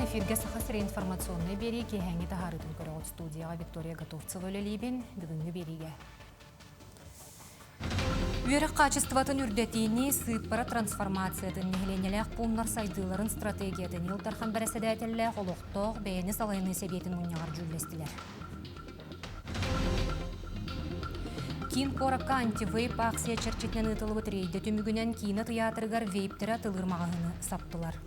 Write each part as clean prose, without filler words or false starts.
эфирге сахасыры информационный бери кехенги тахарытын көрөгөт студияға Виктория Готовцева өлелейбен бүгінгі бериге. Үйерек качестватын үрдетейіне сыппара трансформациятын нехленелек пулнар сайдыларын стратегиятын елтархан бәрәсәдәтелі олықтоқ бәйіні салайыны себетін мұнияғар жүлестілер. Кин коракка анти-вейп акция черчетнен ұтылы бұтырейді түмігінен кейіні тыятырғар вейптері тылырмағыны саптылар.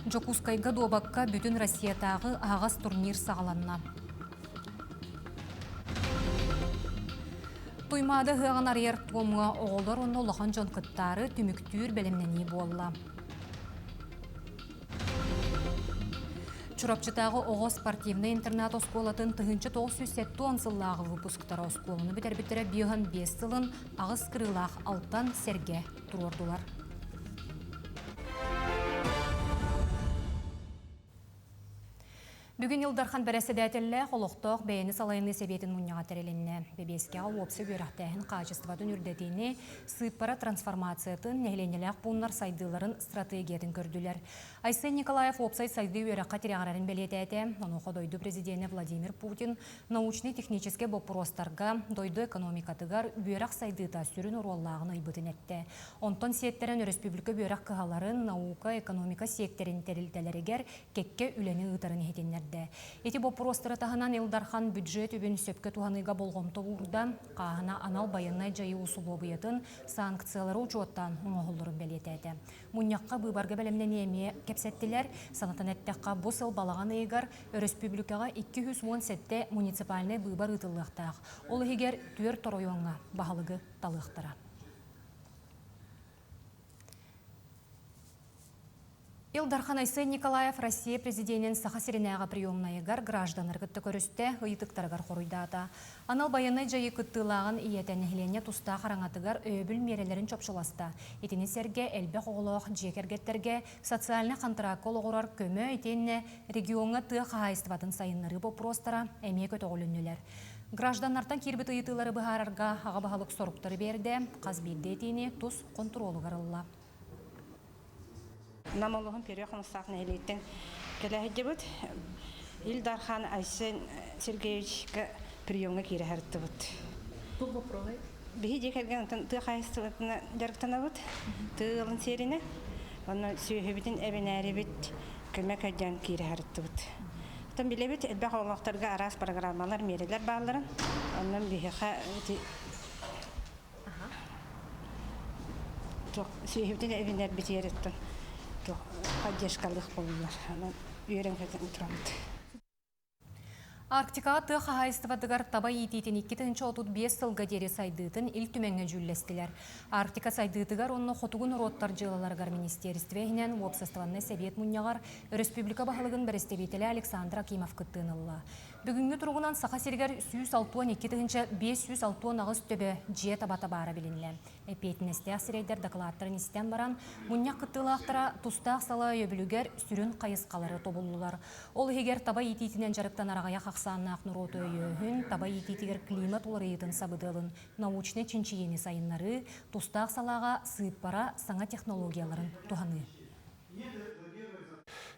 Жокускайга добакка бүтін Россиятағы ағас турнир сағаланна. Туймады ғығын арьер туымға оғылдар оны олақан жон қыттары түміктүйір бәлемнені болла. Чурапчытағы оғы спортивный интернат осколатын тұхынчы 907 онсыллағы выпусктары осколыны бітер-бітірі бүйіған 5 сылын ағыз кырылақ алтан серге тұрордылар. Бүгін Илдархан бәрәсәдәтелі қолықтық бәйіні салайыны себетін мұнияға тәрелінне. Бебеске ау опсы бөріқтәйін қачыстыватын үрдетейіне сыппара трансформациятын нәйленеләк бұнлар сайдыларын стратегиятын көрділер. Айсен Николаев опсай сайды өріққа тереғарарын бәлетәді. Оны қодойды президенті Владимир Путин научный-техническе бопростарға, дойды экономикатығар бөріқ сайдыта сүрін ұроллағын ұйбытын әтті. Онтон сеттерін республика бөріқ қығаларын наука, экономика секторин тәрілтелерігер кекке үлені ұтарын хетенлер. Эти вопростары таханан Илдархан бюджет үбін сөпке туғаныға болғымты ұрда, қағына анал байыннай жайы усулобыятын санкциялары учуаттан ұңғылырын бәлетәді. Мұньяққа бұйбарға бәлемнен еме кепсеттілер, санатын әттіққа бұсыл балаған егар республикаға 217 муниципальный бұйбар ұтылықтақ. Ол егер түер торойуаңа бағалығы талықтыра. Илдархан Айсен Николаев Россия президентін сахасиринәға приемнайығар гражданыр күтті көрісті ұйытықтарғар қоруйдата. Анал баянай жайы күттілағын иетен хилене туста қараңатығар өбіл мерелерін чопшыласта. Етені серге әлбе қоғылық жекергеттерге социальны қантырақол оғырар көмі етені регионға тұғы қағайыстыватын сайынлары бұл простара әмек өті олыннелер. Гражданнартан кербіт ұйытылары бұғарарға аға бағалық сорыптары берді, қазбейді етені тұс контролы ғарылла. Намалығын периоқын ұстақын әлейтін кәләхетті бұд. Илдархан Айсен Сергеевичке приемға кері әрітті бұд. Бұл бұпырғай? Бігі декерген тұғы қайыстығына жарықтана бұд. Тұғылын серіне. Оны сүйхебетін әбен әрі бұд. Көмек әден кері әрітті бұд. Тұн біле бұд, әлбәқ олықтарға арас программалар, мерелер бағыларын. Онын бігі сүйхебетін әбен әрі бұд ереттін. Поддержкалық болулар. Үйерен кәден ұтырамды. Арктикаға тұғы қағайыстывадығар таба етейтін 2-35 сылға дері сайдыйтын ил түмәңі жүллестілер. Арктика сайдыйтығар оны қотығын роттар жылаларғар министерствейінен опсастыванны Совет мұнияғар республика бағылығын бірістебетелі Александр Акимов күттіңілі. Бүгінгі тұрғынан сақа сергер 560 ағыз төбі жия табата бара білінлі. Пейтінесте асырейдер докладтарын істен баран, мұнияқ күттілақтыра тұстақ сала өбілігер сүрін қайысқалары тобылылар. Ол егер таба етейтінен жарықтан арағая қақсаннақ нұроты өйін, таба етейтігер климат олары етін сабыдылын, научны чинчиені сайынлары, тұстақ салаға сыйппара саңа технологияларын туғаны.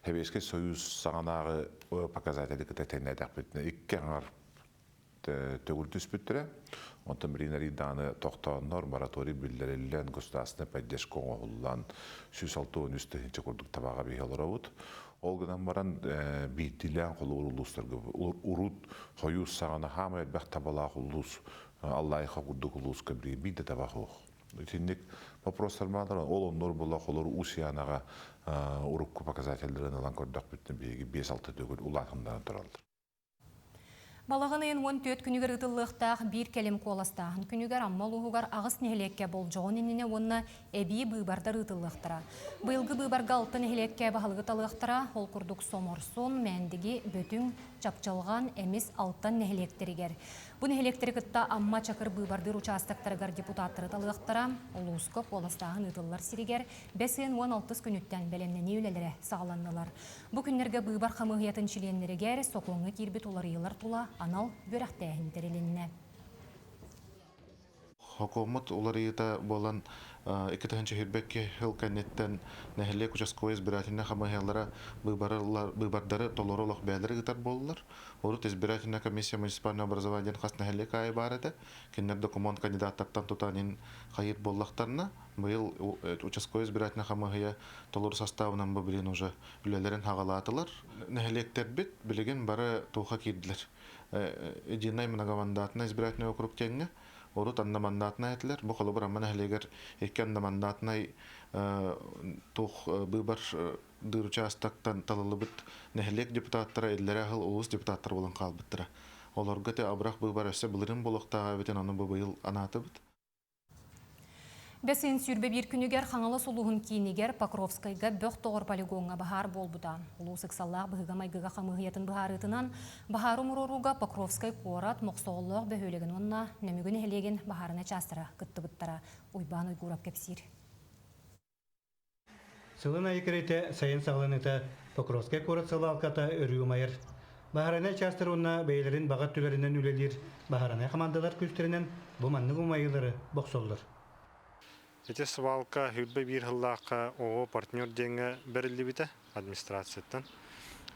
Хебеске союз сағанағы показатели кітетенне дәқпетіне икке аңар төгіл түспіттірі. Онтан бірінері даны тоқтауыннар мораторий білдерелілен государственный поддержка оғылан 106 үстігінші көрдік табаға бейхалар ауыд. Ол ғынан баран бейттілен қолы ұлыстырғы ұрут союз сағана хамы әлбәқ табалақ ұлыс Аллайха күрдік ұлыс көбірі бейді табақ оқ. Үтіндік вопростар мадыр, ол оннор бола қолыр усиянаға ұрыққы показательдерін алан көрдік бүтін бейгі 5-6 төгіл ұлатымдан тұралды. Балағынайын 14 күнігер ұтылықтақ бір кәлем қоластағын күнігер аммал ұғығар ағыс нехелекке бол жоғын еніне онына әбей бұйбардар ұтылықтыра. Бұйылғы бұйбарға алтын нехелекке бағылғы талықтыра, ол күрдік соморсон мәндігі бөтің чапчалған әмес алтын нехелектерігер. Бұны электри кытта амма чакыр бұйбардыр участактарығар депутаттары талықтыра, олуысқы қоластағын ұтылылар сиригер, бәсен 16 күніттен бәлемнені өлелері сағаланылар. Бұ күнлерге бұйбар қамығиятын чиленлерігер соқуңы кербет оларыйлар тула анал бөрәқтәйін тәрелінне. Хокомот оларыйыта болан Икетенче хирбекке хылканнеттен нәһеллек участковый избирательный хамаһалара выбардары толоролох бәләре гитар боллар. Орут избирательная комиссия муниципальное образование хас нәһеллек ай барады. Киннер документ кандидаттардан тутанин хайыр боллахтарына быел участковый избирательный хамаһия толор составынан бу билен уже үлелерин хагалатылар. Нәһеллектер бит билеген бары туха кирдилер. Единая многомандатная избирательный округ теңне Орут анна мандатна этлер, бу холобар амана хелегер эккен мандатнай тух быбар дыручастактан талылыбыт нехлек депутаттара эллере хыл улус депутаттар болан калбыттыра. Олорга те абрах быбар өсө булырын болохтага бетен аны бу быйыл анатыбыт. Бесин сүрбе bir күнігер қаңылы сұлуғын кейінігер Покровскайға бөқ тоғыр полигонға бағар болбудан. Улу сықсаллақ бұғыға майгыға қамығыетін бағарытынан бағары мұруруға Покровскай қорат мұқсоғылық бөхөлеген онына нөмігін елеген бағарына частыра күтті бұттара ұйбан ұйгурап кепсир. Сылын айкереті сайын сағылыныта Покровскай қорат сылы алқата өріу майыр. Бағарына частыр онына бәйлерін бағат түлерінен үлелер, бағарына командалар күстерінен бұманны бұмайылары боқсоллар. Эти свалка хүлбе бир хыллааққа ООО партнер денге берилди бите администрацияттан.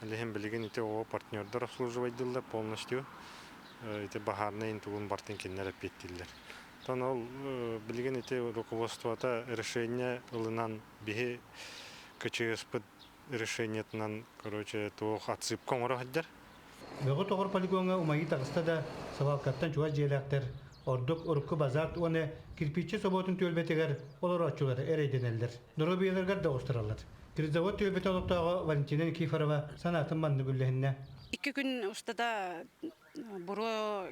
Алихим билеген ите ООО партнердар обслуживайдылар полностью. Ите бахарны интугун бартын кеннер эппеттилер. Тон ол билеген ите руководствота решение ылынан бихи КЧСП решениетнан, короче, туох отсыпка оңырахаддар. Бөғі тоғыр полигонға умайы тағыста да савалкаттан чуаз желяқтар. Ордук урукку базарт оны кирпичи соботун төлбетегер олар очулары эрейденелдер. Доробияларгар да остыралар. Кирзавод төлбете олуптағы Валентина Никифорова санатын манны бүллехинне. 2 күн устада буру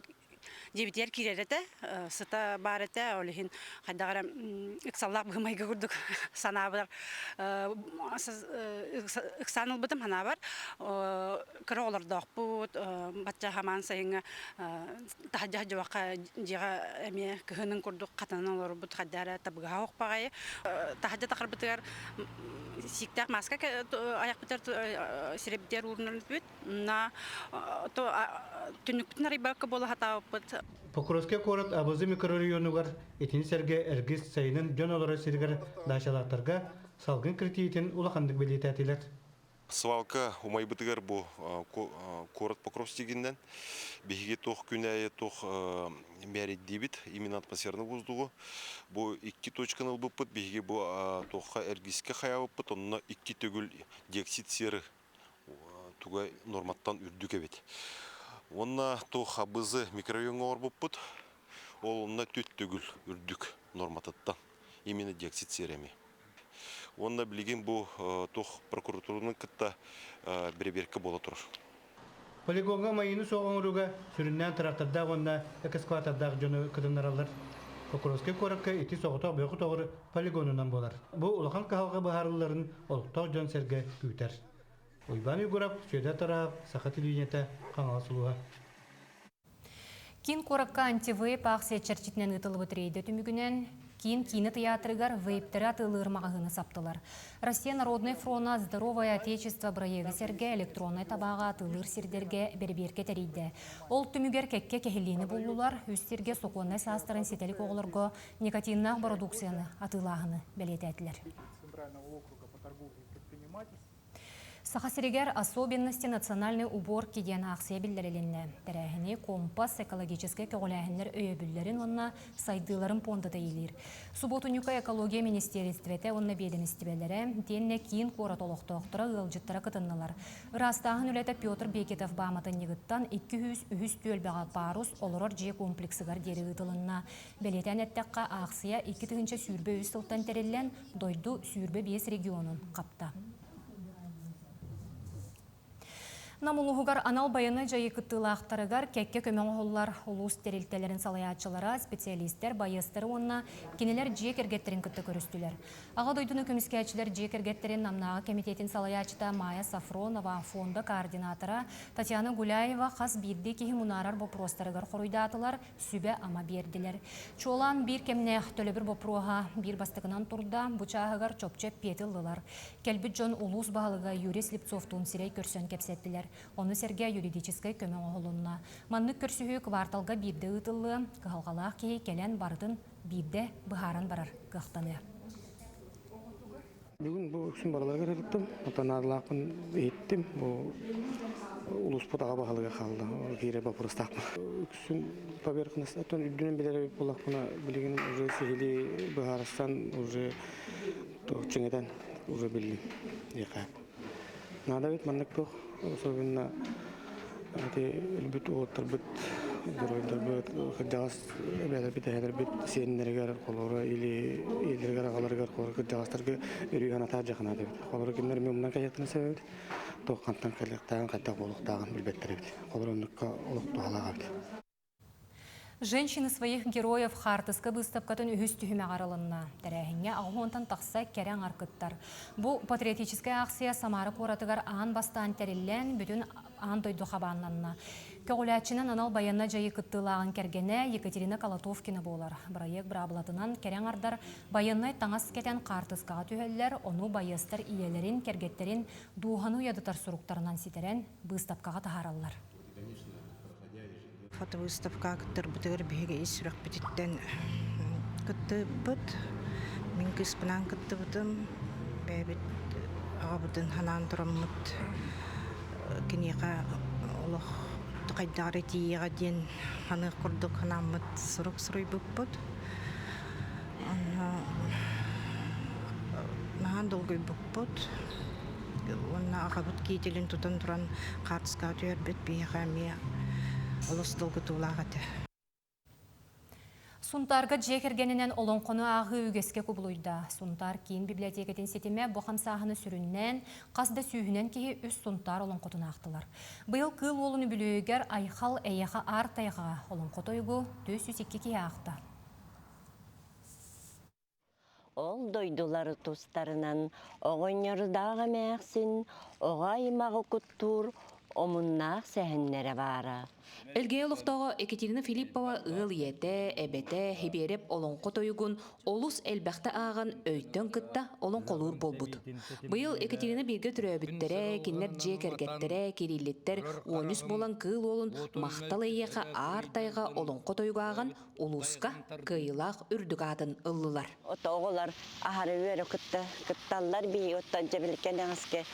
дебитер киререте, сыта барете, олихин хайдагара иксаллак бымайга курдук санабар. Иксаныл бытым ханабар. Кыролар докпут, батча хаман сайынга тахажа жавака жига эме кыхынын курдук катаналар бут хадара табыга окпагай. Тахажа такырбытыгар сиктак маска аяк битер сиребдер урнын бүт. На то түнүктүн рибака бола хатабыт. Покровскай корот абызы микрорайонугар этин серге эргис сайынын жон олары сиргер дашалаттарга салгын кредитин улахандык белететилер. Свалка умайбытыгар бу корот Покровскийгинден беги тох күнәе тох мәрит дебит именно атмосферный воздуху бу 2 точканы буппыт беги бу тохка эргиске хаябыппыт онна 2 төгүл диоксид сері туга норматтан үрдүк эбит. Онна тох абызы микрорайонга орбуппыт ол онна 4 төгүл үрдүк нормататтан именно диоксид сереми. Онна билеген бу тох прокуратуранын кытта берберке бола турар. Полигонга майыны соғыңыруга сүрүннән тракторда онна экскаватордаг жону кыдынаралар. Покровскай коракка ити соғытақ бөқі тоғыры полигонунан болар. Бу улахан кахалға бахарыларын олықтақ жон серге күйтер. Ойбан үйгұрап, сөйді тарап, сақы телевизията қаңал сұлуға. Кин коракка антивейп ақсия чарчитнен ұтылы бұтырейді түмігінен Кин кино театрыгар вейптері атылырмағыны саптылар. Россия Народный фронт «Здоровое Отечество» проегі серге электронный табаға атылыр сирдерге берберке тәрейді. Ол түмігер кекке кехелені болулар, үстерге соқуынна састырын сетелік оғылырға никотиннақ продукцияны атылағыны бәлетәділер. Сахасиригер особенности национальной уборки ден ақсия білдірілінне. Тәрәхіне компас экологический көғіләхінлер өйебілдерін онна сайдыларын пондыда елер. Субботунюка экология министерствете онна беденістібелері денне кейін қорат олықтықтыра ғылжыттыра кытыннылар. Растағын үлеті Петр Бекетов баматын негіттан 200 төлбеға парус олырор же комплексігар дері ғытылынна. Белетен әттіққа ақсия 2 сүрбе үз сылттан тәрелен дойду сүрбе 5 регионын қапта. Намулуғығар анал баяны жайы күттілақтарығар кәкке көмен оғылар ұлыс терілтелерін салаятчылара, специалистер, байыстары онына кенелер жек ергеттерін күтті көрістілер. Аға дойдыны көміскәтчілер жек ергеттерін намнаға комитетін салаятчыта Майя Сафронова, фонда координатора Татьяна Гуляева қас бірді кейі мұнарар бопростарығар қоройдатылар сүбе ама берділер. Чолан бір кемне төлі бір бопроға бір бастығынан тұрда бұчағығар чопчеп петілдылар. Кәлбіт жон ұлыс бағылыға Юрис Липцовтун сирей көрсен кепсеттілер. Оны серге юридической көмен оғылынна. Манны көрсігі кварталға бирді ұтылы, қығалғалақ кейі келен бардың бирде бұхаран барар қықтаны. Бүгін бұл өксін бараларға рахаттым. Отан арлақпын еттім. Бұл улус потаға бағалыға қалды. Кейре бапырыстақпын. Өксін поверхность. Отан үддінен білері болақпына білігін уже сегелі бұғарыстан уже чыңедан уже білдім. Нада бет маннық тоқ. Особенно үлбіт оғыттар бүт. Дөрөйдер бүт. Қыджағас бәдір біт әйдер бүт. Сенінергер қолуыра или елдергер ағаларғар қолуыра қыджағастарға үрей ғанатар жақына дебет. Қолуыра кемдер мен мұндан қайяқтыны себебет. Тоқ қантан қайлықтағын, қайта қолықтағын білбеттер бет. Қолуыра ұныққа олықты алаға бет. Женщины своих героев Хартыска выставкатын үхіс түхіме қарылынна. Тәрәхінге ағуынтан тақса кәрәң арқыттар. Бұл патриотическая акция Самары қоратығар аң бастан тәреллен бүтін аң дойду қабаннанна. Көгіләтшінен анал баянна жайы күттілағын кәргене Екатерина Колотовкина болар. Проект бірабылатынан кәрәң ардар баяннай таңас кетен Хартыскаға түйелер, оны байыстар иелерін, кәргеттерін дуғаны ұядытар сұруқтарынан ситерен выставкаға тахаралар. Фотовыставка кыттыр бытыгыр биһиге исүрәк бититтен кытты быт мин кыспынан кытты бытым бәбит агабытын ханан тураммыт кинега олох тукайдары тиега ден ханы курдук ханаммыт сурук суруй буппут нахан долгой буппут онна агабыт киетелин тутан туран Хартыска түйербет биһиге Олыстылғы туылағаты. Сунтарға жекергенінен олонқону ағы үгеске күбілуйда. Сунтар кейін библиотекетін сетіме бұқамсағыны сүріннен, қасда сүйінен кейі үс сунтар олонқотын ақтылар. Бұл кыл олыны білуігер айқал әйеға артайға олонқотойғы 402 кей ақты. Ол дойдулары тұстарынан оғынердағы мәқсін, оғаймағы күттір, омуннақ сәхіннері бары. Элге олықтағы Екатерина Филиппова ыл ете, әбете, хебереп олонқо тойығын олус әлбәқті ағын өйттен кытта олон қолуыр болбуд. Бұйыл Екатерина бірге түрәбіттері, кенлер жекергеттері, керейлеттер, оныс болан кыл олын мақтал әйеға артайға олонқо тойығы ағын олуска кыйлақ үрдік адын ыллылар. Ота оғылар ағары өрі кытталар бей, ота жабілкен аңызке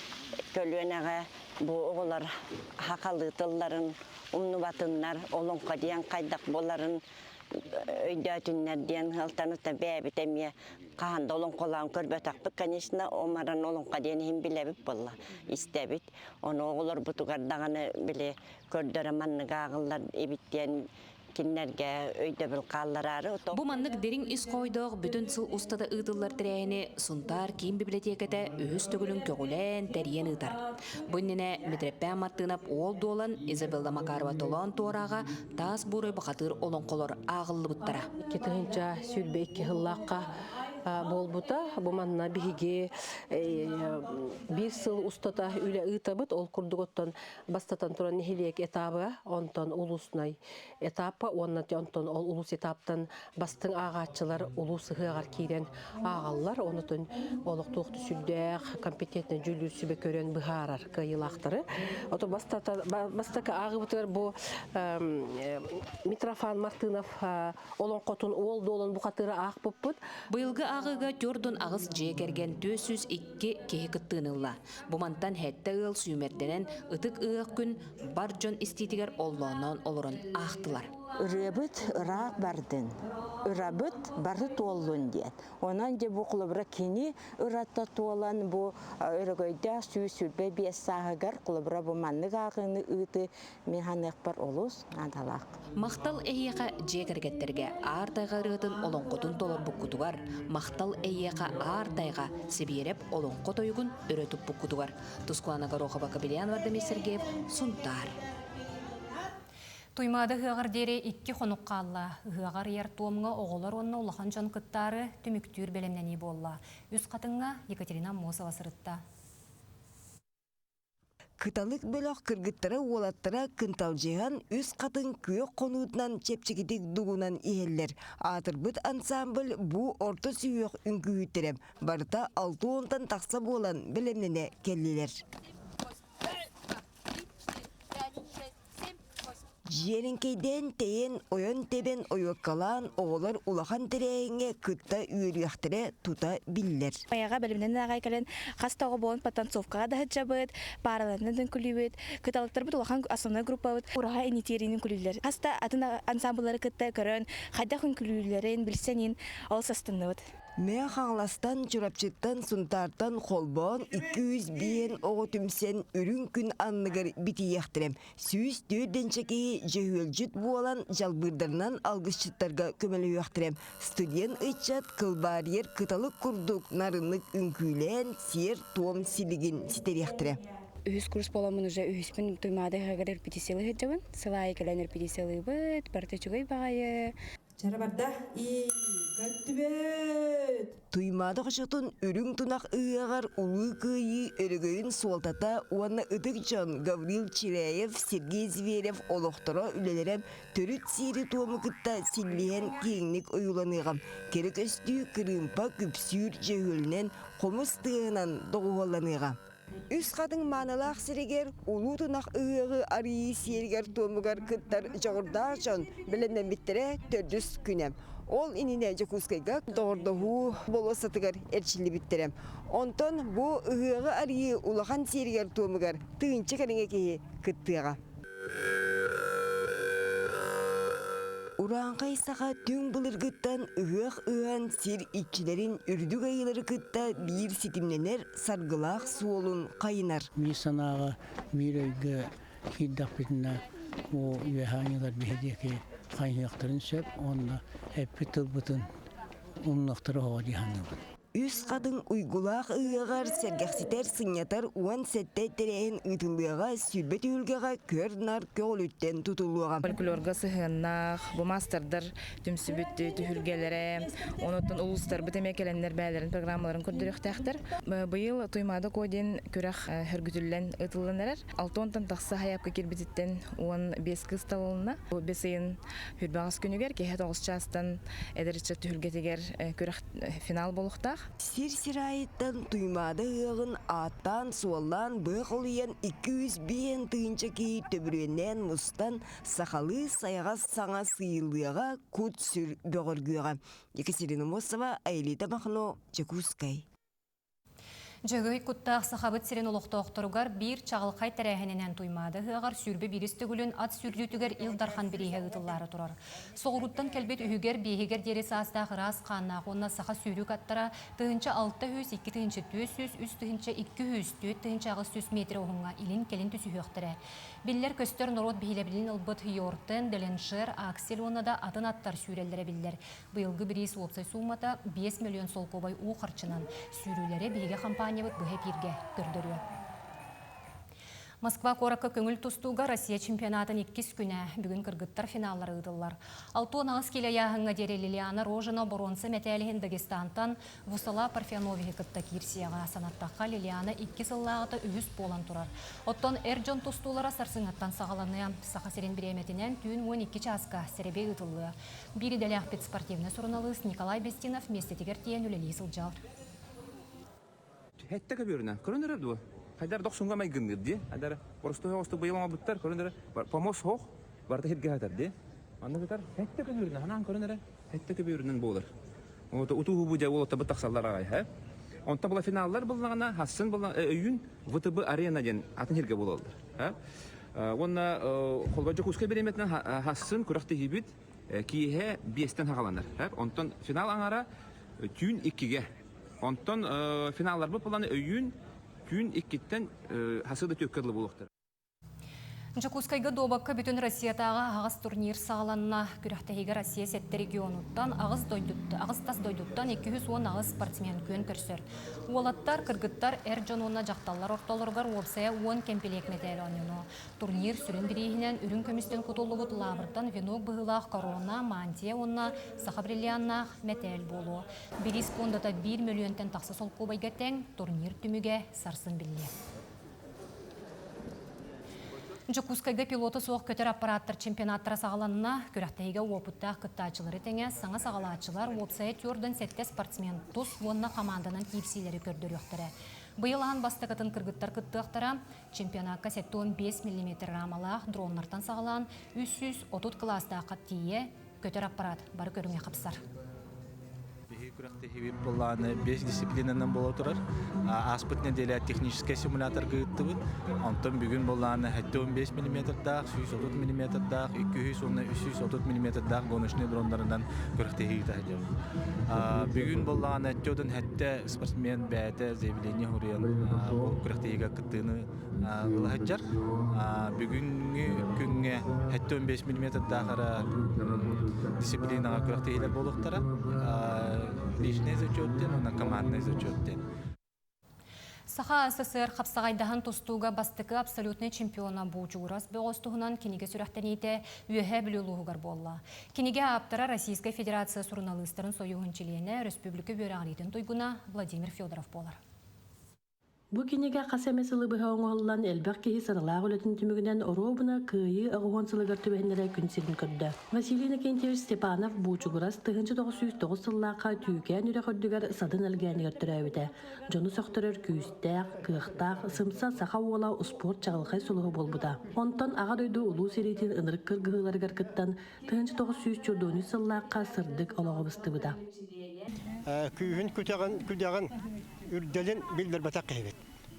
көлуенеға бұ оғылар хақалы тылларын умну батыннар, олонқа дейін қайдақ боларын өйдәтіннер дейін ғалтаныста бәбіт әмия қағанда олонқолағын көрбет ақпы, конечно, омаран олонқа дейін хем біләбіп болла, истәбіт. Оны оғылар бұтығардағаны біле көрдірі манныға ағылар ебіттен киннерге өйдө бил қалларары. Бу маннык дерин ис койдоқ бүтін сыл устада ыдылар тірәйіні Сунтар кийин библиотеката өз төгілін көгілен тәріен ыдар. Бұннене метреппә маттынап ол долан Изабелла Макарова толан туораға тас бурой бақатыр олон қолор ағылы бұттара. Кетігінші сүрбе 2 хыллаққа болбута, буманна биһиге 1 сыл устата үле ытабыт, ол курдуготтон бастатан туран нехилек этабы, онтон улуснай этапа, онтон ол улус этаптан бастың ағатчылар улус ыгар кирен агаллар, онтон олық туқты сүлдәк компетентен жүлі сүбе көрен быхарар кайылақтары. Ото бастака ағыбытыр бу Митрофан Мартынов олон қотун ол долан бұқатыры ақ бұппыт. Бұйылғы ағыға төрден ағыз жекерген 402 кеhe кыттынылла. Бумантан хәтті ыл сүймерденен ытык ығы күн бар жон иститигер оллонон олырын ақтылар. Үрәбіт ұрақ бардын. Үрәбіт барды туоллун дейін. Онан де бұл құлыбыра кені үратта туолан бұл үрігойда сүй-сүрбе бес сағығар құлыбыра бұл маннық ағыны ұйты механық бар олус адалақ. Мақтал әйеға жекергеттерге артайға ұрытын олонқотын толар бұққытуғар. Мақтал әйеға артайға себереп олонқот ойығын үретіп бұққытуғар. Тускуана Горохова Кабелянварда Мессергеев, Сунтар. Туймады ғығар дере 2 қонық қалла. Ғығар ер туымға оғылар онына ұлақан жан күттары түміктүр белемнені болла. Үз қатыңға Екатерина Мосова сырытта. Кыталық бөліқ кіргіттері олаттыра күнтал жиған үз қатын күйек қонуытынан чепчігідік дуғынан иелер. Атырбыт ансамбль бұ орты сүйек үңгүйіттерем. Барыта 6 онтан тақса болан білемнене келілер. Жеринкейден тейен ойон тебен ойоккалан оғылар улахан терейіңе кытта үйіріяқтыры тута биллер. Баяға бәлімнен ағай кәлін қастауға болын потанцовкаға да хәджабыд, параларынан күлібід, кыталықтар бұд улахан основной группа бұд, ұраға инитерінің күлілер. Қаста атын ансамблары кытта көрін, қайдақын күлілерін білсенін ол састынды бұд. Мен қаңластан, чурапчыттан, сұнтартан, қолбон, 200 бейін оғы түмсен үрін күн анныгар біті яқтырым. Сүйіз дөйденчекеyi жүйөлжүт буалан жалбырдарынан алғышчыттарға көмелі яқтырым. Студент ұйтчат кылбарьер кыталық күрдік нарынлық үнкүйлен сер туом силігін ситер яқтырым. Үхіс курс боламын уже үхіспін туймады ғағар әрпетеселі ғеджабын. Сылай кәлін әрпетеселі бұд, барты чүгай бағайы. Жарабарда и көттүбөт. Туймады қышытын үрің тұнақ ұйағар ұлы күйі өрігейін суалтата уанна ұтық жон Гаврил Чиреев, Сергей Зверев олықтыра үлелерем түріт сири туымы күтті силлиен кейінік ойуланығам. Керек өсті кірімпа күпсүр жүйілінен қомыс тығынан доғуаланығам. Үс қадың манылақ сірегер, ұлы тұнақ ұйығы арии сергер туымығар күттар жоғырдар жон білімнен біттірі 400 күнем. Ол иніне Жакускайга доғырдығы болу сатығар әрчілі біттірем. Онтон бұ ұйығы арии ұлақан сергер туымығар тұғынчы кәріңе кейі күттіға. Уранқай саға түн бұлыр күттан ұйық ұйан сер икчілерін үрдік айылары күтта бір сетімленер сарғылақ суолын қайынар. Ми санаға бір өйгі кейдақ бітіна о үйәханилар бейдеке қайынақтарын сөп, онына әппі тұлбытын ұмнақтыры оға дейханылын. Үс қадың ұйгулақ ұйығар сәргәқсетер сыңятар уан сәтті тәрейін ұйтылыға сүрбет үлгіға көр нар көл үттен тұтылуға. Фольклорға сығыннақ, бұл мастардар түмсібітті түхілгелері, онытын ұлыстар бұт әмекеленлер бәлерін программаларын көрдірек тәқтір. Бұйыл тұймады көден көріқ хүргітілін ұтылынарар. 6 онтан тақсы хаяпқа кербетіттен 15 қыз талылына. Бесейін хүрбағыз күнігер, кейхет оғыз частан әдірітші түхілгетігер көріқ финал болуқтақ. Сир-сирайыттан туймады ұғын аттан суаллан бұқылыян 200 бейін түйінчі кей төбіренен мұстан сақалы саяғас саңа сыйылыға күт сүр бөғіргіға. Екатерина Мосова, Айлита Махно, Жакускай. Жөгөй күттақ сақабыт сирен олықты оқтыруғар бір чағылқай тәрәхіненен туймады. Ғығар сүрбі бірісті күлін ат сүрлютігер илдархан бірейе ұтылары тұрар. Соғыруттан кәлбет үйігер бейгер дерес астақ рас қаннақ онна сақа сүрік аттара тұғынча 600, 2 тұғынча 400, 3 тұғынча 200, 4 тұғынча 600 метр оғынға илін келін түсі өқтірі. Биллер көстер норот бейлебілін ұлбыт Йортен, Деленшер, Аксель онада атын аттар сүрелдері биллер. Бұйылғы бірейс опсай сумата 5 миллион сол кобай у қарчынан сүрелері бейге компания бұхеп ерге көрдірі. Москва қораққа көңіл тұстуға Россия чемпионатын 2 күні бүгін кыргыттар финаллары ұдылар. Алтуын ағыз келе яғыңа дері Лилиана Рожина Боронсы мәтәліген Дагестантан Вусала Парфяновиге кытта кирсияға санаттаққа Лилиана 2 сыллағыты үйіз болан тұрар. Оттон Эрджон тұстулара сарсыңаттан сағаланы сақа серен біреметінен түйін 12 часқа сәребе ұтылы. Бири дәлі ақпет спортивны сұрыналыс Николай Бестинов местетігер тиен үлелей сылжал. Хәтті көбірінен, көріндірі бұл. Хайдар доқсунға май гыңгыр де. Хайдар орысты хоғысты бұйылама бұттар, көріндірі. Помос хоқ, барда хетге хатар де. Аны көтар, хәтті көбірінен, ханан көріндірі. Хәтті көбірінен болыр. Утуғы бұджа олықта бұт тақсалар ағай, хә? Онта бұла финаллар болғана, хасын болған өйін ВТБ арена ден атын херге болалдар. Онна қолбаджы құсқа береметінен хасын күріқті хибіт кейе бестен хағаланар. Онтан финал аңара түйін 2-ге. Онтан финаллар бұл боланы өйін түйін 2-тен хасыды төккерлі болуқтыр. Жакускайга добакка бүтін Россиятаға ағыз турнир сағаланына күріқтәйгі Россия сәтті регионуттан ағыз тас дойдуттан 210 ағыз спортсмен көн көрсір. Уолаттар, кыргыттар, Эрджон онна жақталар орталырғар опсая 10 кемпелек метәлі ануну. Турнир сүрін бірейінен үрін көмістен құтылы бұт лабырттан венок бұғылақ корона, мантия онна сақа бриллианнақ метәл болу. Бірис кондата 1 миллионтен тақсы сол көбайға тәң турнир түміге сарсын білі. Жакускайга пилоты соқ көтер аппараттар чемпионаттара сағаланына көріқтәйге опыттақ күттачылары тәңе саңа сағалатчылар опсайы түрден сәтті спортсмен тұс онына команданың кепсилері көрдір өқтірі. Быйылаан бастықытын кыргыттар кыттықтара чемпионатка 5 мм рамалақ дроннартан сағалан 330 класста қаттие көтер аппарат бар көріңе қапсар. Күрәкте хибип булланы 5 дисциплинанан бола турар. Аспыт неделя технический симулятор гыттыбыт. Онтон бүгүн булланы 15 мм дах, 130 мм дах, 330 мм дах гоночный дрондарынан күрәкте хибип. Бүгүн булланы төдөн хәтта спортсмен бәте заявление хурыян бу күрәктеге кыттыны ылахаҗар. Бүгүнге күнгә 15 мм дахара дисциплинага күрәктеләр булыктара. Личный зачеттен, она командный зачеттен. Саха СССР қапсағайдахан тостуға бастықы абсолютный чемпиона бұлжуырас бұғыстығынан кенеге сүрәқтенейті үйе білілуғығар болла. Кенеге аптара Российская Федерация журналистарын сойуғын челені Республика бөрағалитін тойгуна Владимир Федоров болар. Бу кинеге қасамесілі бұға оңғылан әлбәқ кейі сарылағы өлетін түмігінен оробына күйі ағуансылығыр түбәндері күнсерін көрді. Василий Накентьевич Степанов бұлчуғырас 1909 сыллаққа түйкен үрі көрдігер садын әлгәнігер түрәуіді. Жоны соқтырыр күйістәқ, күйіқтақ, сымса сақа ола спорт чағылқай сұлығы болбыда. Онтан аға дойды ұлу серейтін ынырық кыргығыларғар кыттан 1914 сыллаққа сырдық олығы быстыбыда. Күйін күлдеген үрделін білдер батақ қайбет.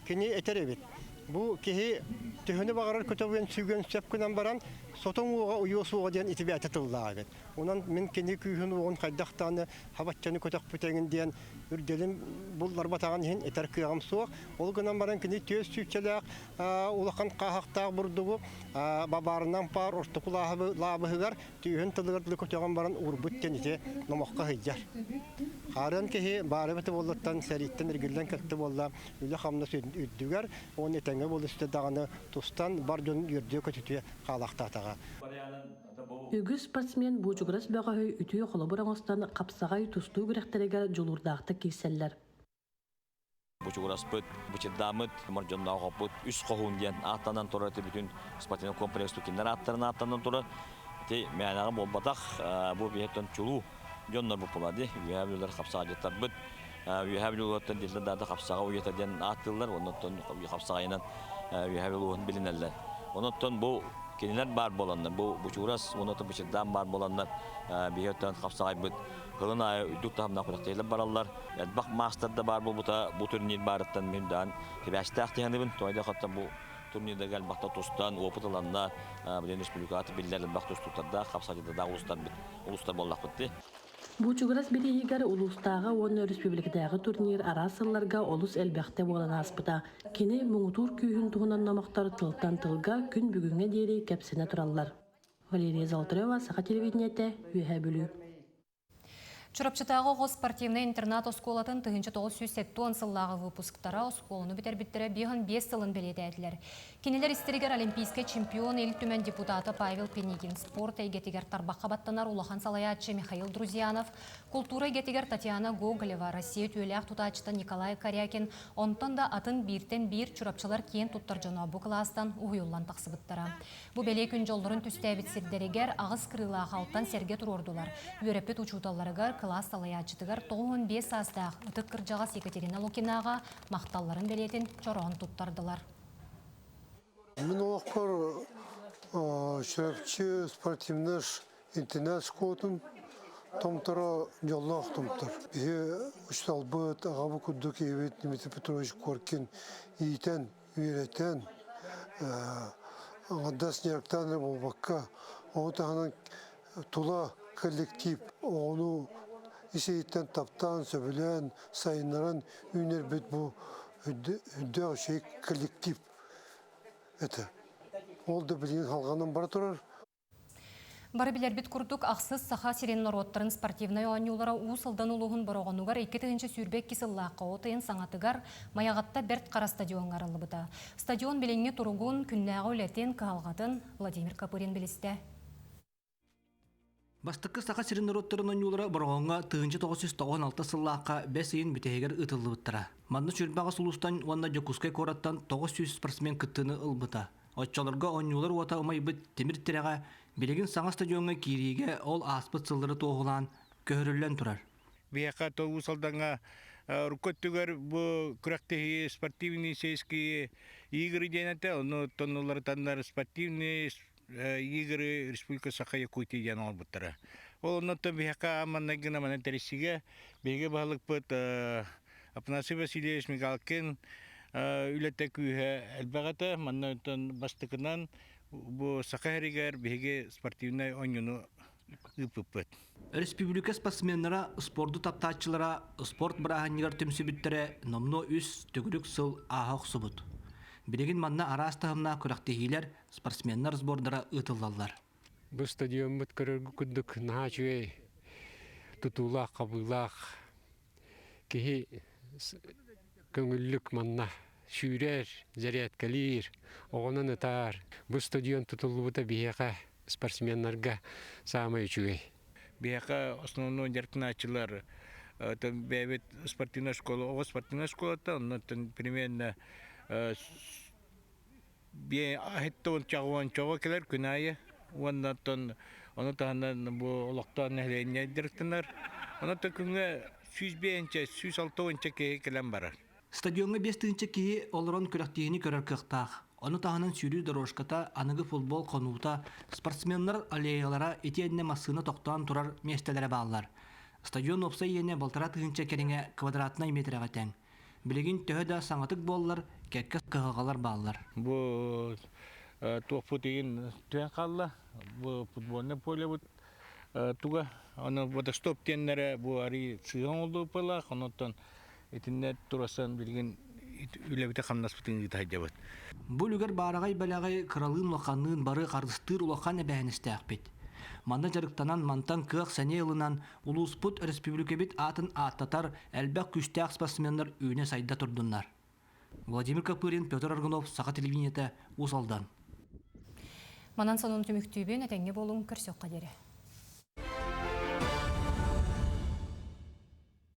Кені етер ебет. Бұл кеге түхіні бағарар көтөбен сүйген сөпкінен баран, сотың оға ұйысуға ден итібе әтетілді ебет. Онан мен кені күйін оғын қайдақтаны, хабатчаны көтөк бүтеген ден үрделін бұллар батаған ен етер күйағым суық. Ол күнен баран кені төз сүйчелек, улақан қағақтақ бұрдығы, бабарынан пар, ортықы лабығығар, түйін тылығырдылы көтөген баран ұрбыттен ете номаққа хыйджар. Қарын кеге бары бәті болдаттан сәреттен іргілден кәкті болда, үлі қамна сөйдігер, оны етенге болды сүті дағаны тұстан бар жөнін үрдіе көтетуе қалақтатаға. Үгіз спортсмен бұжығырас бәғі үтіе қолы бұраңыстан қапсағай тұсту күрәқтерегер жолурдақты кейселлер. Бұжығырас бұд, бұчырдамыд, маржонна ғапыд, үс қоғын ден аттанан тұры бүтін спортивный комплекс түкендер аттарын аттанан тұры. Мәнағы бол батақ, бұл бейеттен чулу жоннар бұл болады. Үйәбілер қапсаға жеттар бұд. Үйәбілерден дилдерді қапсаға үйеттерден аттылар, оннан қапсағайынан үйәбілерден білінелер. Оннан бұл кенелер бар боландар, бұл бұжығырас, оннан бұчырдан бар боландар, бейеттен қапсағай бұд. Кылын айы үдік тағымна құрақтайлар баралар. Бақ мастерда бар бұл турнир барыттан мемдан кебәшті ақтияны тойда қаттан бұл турнирді гәл бақта тұстан, опыт аланна, білен республикаты білдерлі бақ тұстықтарда, қапсадыда да ұлыстар боллақ бітті. Бұчығырас бірі егер ұлыстағы оны республикадағы турнир арасыларға олыс әлбәқті болан аспыда. Кені мұңытур күйін тұғынан намақтар тылттан тылға күн бүгінге дейрі кәпсіне тұралар. Валерия Золотарева, Саха телевидениеті, Үйе бүлі. Чурапчатағы ғыз спортивный интернат осколатын 1970 сыллағы выпусктара осколыны бітер-біттірі бейін 5 сылын белеті әділер. Кенелер истерігер олимпийский чемпион ел түмен депутаты Павел Пенигин, спорт әйгетігер Тарбаққа баттанар Улахан Салаятчы Михаил Друзьянов, культура әйгетігер Татьяна Гоголева, Россия түйеләқ тұтачыты Николай Корякин, онтан да атын биртен бір чурапчылар кен тұттар жана бұ кластан ұйылан тақсыбыттара. Бұ бәле күн жолдырын түстәбіт сирдерігер ағыз кырыла қалтан серге тұрордулар. Өрепет учуталарығар класс салаячытыгар 95 астақ ұтық кыржағас Екатерина Лукинаға мақталларын белетін чорон тұттардылар. Мен олаққар шәрәпчі спортивный интернет школатын томтара жолла ақтымтар. Бе ұшталбыт, ағабы күддік евет Дмитрий Петрович Коркин иетен, үйретен, аңадас неріктаныр болбаққа, оғытағынан тұла коллектив, оғыну исейттен таптан, сөбілен, сайынларын үйнер бет бұл үдді шей коллектив. Ол да білген халғанын бар тұрар. Бары білер бит күрдік ақсыз саха сирен роттарын спортивный оңюлара ұсылдан ұлығын бұрағынуғар 2-тігінші сүрбек кесіллаққа отайын саңатыгар маяғатта бәрт қара стадион ғарылы бұда. Стадион біліңе тұрғын күннәғы өлетен қағалғатын Владимир Капырин білісті. Бастықы сақа сирен роттарын оңюлара бұрағынға 1996 сыллаққа 5 үйін бүтегер ұтылы бұттыра. Мадны сүрбаға сұлыстан уанна жокускай кораттан 900 спортсмен күттіні ұлбыта. Отчаларға оңюлар уата ұмай бұт темір тіреға Билеген саңа стадионға кириге ол аспыт сылдыры тоғылан көрілен тұрар. Бияқа тоғы салданға Рукоттугар бу күрәктеһи спортивный сельские игры денете, оны тоннулар таннар спортивные игры республика Саха-Якутия ден албыттара. Ол оннотон бихака аманнагына мана тересиге беге баалык бут Апанасий Васильевич Мигалкин үлетте күйе элбагата маннатон бастыкынан бу Саха-Ригер беге спортивный ойнуну ыпыппыт. Республика спортсменнара, спорду таптаачылара, спорт бараханнигар төмсүбүттөрө номно үс төгүрүк сыл аахок субут. Билеген манна арастахымна күрәктехилер спортсменнар сбордара ытыллаллар. Бу стадион бут көрөргү күндүк наачуй тутулак кабылак кихи көңүллүк манна шүрер зарядкалир огонун ытар. Бу стадион тутулубута бияка спортсменнарга самый чуй. Бияка основной директначылар там бевет спортивная школа, спортивная школа там примерно бе ахеттон чагуан чого келер күнайы. Оннан оны таһанан бу олоктан нәһлене директорлар. Оны төкүнгө 105-нче, 106-нче келем бар. Стадионга 5-нче ки олорон күрәктегени көрөр кыктак. Оны таһанын сүрүү дорожката аныгы футбол конута спортсменнар аллеялара этиенне масына токтан турар местелере баалар. Стадион опса ене балтара тыгынча кереңе квадратный метрга тең. Билеген төһөдө саңатык боллар, кекке кыгалар баалар. Бу тофу деген төн калла. Бу футбольный поле бут туга аны водостоп теннере бу ари сыгын олду пала, онотон этинне турасан билген үлебите камнас бутын гитайдабыт. Бу люгер барагай балагай кралын лоханын бары кардыстыр улахан бәһнестәкбит. Манда жарыктанан мантан кык сәне елынан улуспут республика бит атын аттатар әлбәк күштәк спортсменнар үйне сайда турдуннар. Владимир Капырин, Петр Аргунов, Саха телевидениете, Усалдан. Манан сонун түмүктүүбүн этеңге болуң көрсөк кадери.